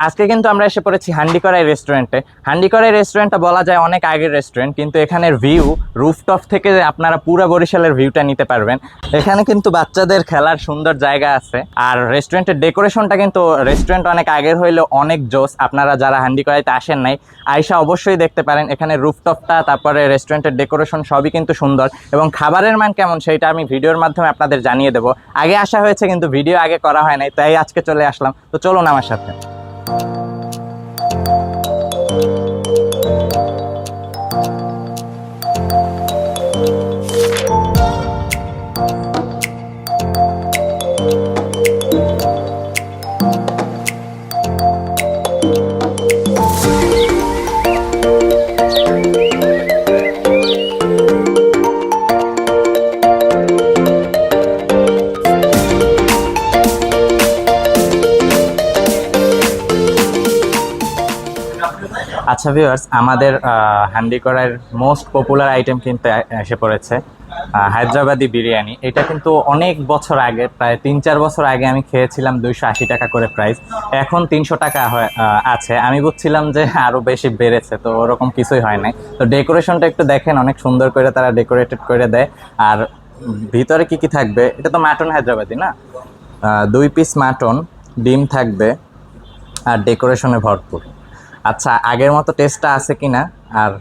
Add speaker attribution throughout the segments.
Speaker 1: আজকে কিন্তু আমরা এসে পড়েছি হান্ডিকড়াই রেস্টুরেন্টে। হান্ডিকড়াই রেস্টুরেন্টটা বলা যায় অনেক আগের রেস্টুরেন্ট, কিন্তু এখানের ভিউ রুফটপ থেকে আপনারা পুরো বরিশালের ভিউটা নিতে পারবেন। এখানে কিন্তু বাচ্চাদের খেলার সুন্দর জায়গা আছে, আর রেস্টুরেন্টের ডেকোরেশনটা কিন্তু রেস্টুরেন্ট অনেক আগের হইলেও অনেক জোস। আপনারা যারা হান্ডিকড়াইতে আসেন নাই, আয়শা অবশ্যই দেখতে পারেন। এখানে রুফটপটা, তারপরে রেস্টুরেন্টের ডেকোরেশন সবই কিন্তু সুন্দর, এবং খাবারের মান কেমন সেটা আমি ভিডিওর মাধ্যমে আপনাদের জানিয়ে দেবো। আগে আসা হয়েছে কিন্তু ভিডিও আগে করা হয় নাই, তাই আজকে চলে আসলাম। তো চলুন আমার সাথে। আচ্ছা ভিউয়ার্স, আমাদের হান্ডিকড়াইয়ের মোস্ট পপুলার আইটেম কিন্তু এসে পড়েছে, হায়দ্রাবাদি বিরিয়ানি। এটা কিন্তু অনেক বছর আগে, প্রায় 3-4 বছর আগে আমি খেয়েছিলাম 280 টাকা করে প্রাইস। এখন 300 টাকা আছে। আমি বুঝছিলাম যে আরও বেশি বেড়েছে, তো ওরকম কিছুই হয় নাই। তো ডেকোরেশনটা একটু দেখেন, অনেক সুন্দর করে তারা ডেকোরেটেড করে দেয়। আর ভিতরে কি কি থাকবে, এটা তো মাটন হায়দ্রাবাদি না, 2 পিস মাটন, ডিম থাকবে, আর ডেকোরেশনে ভরপুর। আচ্ছা, আগের মতো টেস্টটা আছে কিনা আর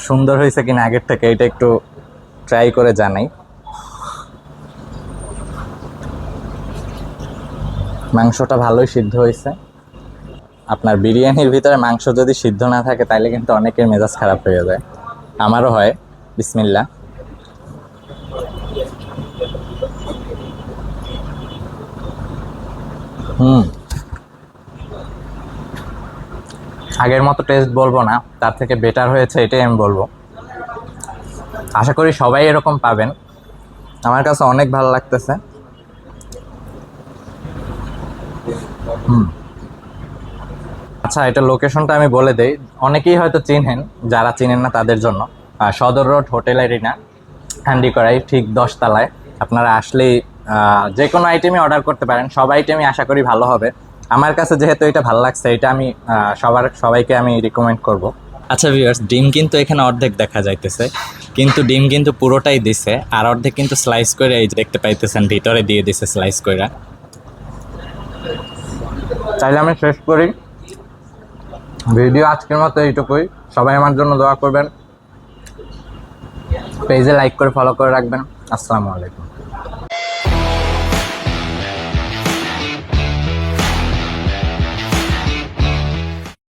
Speaker 1: সুন্দর হয়েছে কিনা আগের থেকে, এটা একটু ট্রাই করে জানাই। মাংসটা ভালোই সিদ্ধ হয়েছে। আপনার বিরিয়ানির ভিতরে মাংস যদি সিদ্ধ না থাকে তাহলে কিন্তু অনেকের মেজাজ খারাপ হয়ে যায়, আমারও হয়। বিসমিল্লাহ। আগের মতো টেস্ট বলবো না, তার থেকে বেটার হয়েছে এটাই আমি বলবো। আশা করি সবাই এরকম পাবেন। আমার কাছে অনেক ভালো লাগতেছে। আচ্ছা, এটা লোকেশনটা আমি বলে দেই, অনেকেই হয়তো চিনেন, যারা চিনেন না তাদের জন্য। সদর রোড হোটেল এরিনা, হান্ডিকড়াই ঠিক 10 তলায়। আপনারা আসলেই যে কোনো আইটেমই অর্ডার করতে পারেন, সব আইটেমই আশা করি ভালো হবে। আমার কাছে যেহেতু এটা ভালো লাগছে, এটা আমি সবাইকে আমি রিকমেন্ড করব। আচ্ছা ভিউয়ার্স, ডিম কিন্তু এখানে অর্ধেক দেখা যাইতেছে, কিন্তু ডিম কিন্তু পুরোটাই দিছে, আর অর্ধেক কিন্তু স্লাইস করে এই যে দেখতে পাইতেছেন ভিতরে দিয়ে দিছে স্লাইস করে। চাইলে আমি শেষ করি ভিডিও। আজকের মতো এইটুকুই। সবাই আমার জন্য দোয়া করবেন, পেজে লাইক করে ফলো করে রাখবেন। আসসালামু আলাইকুম।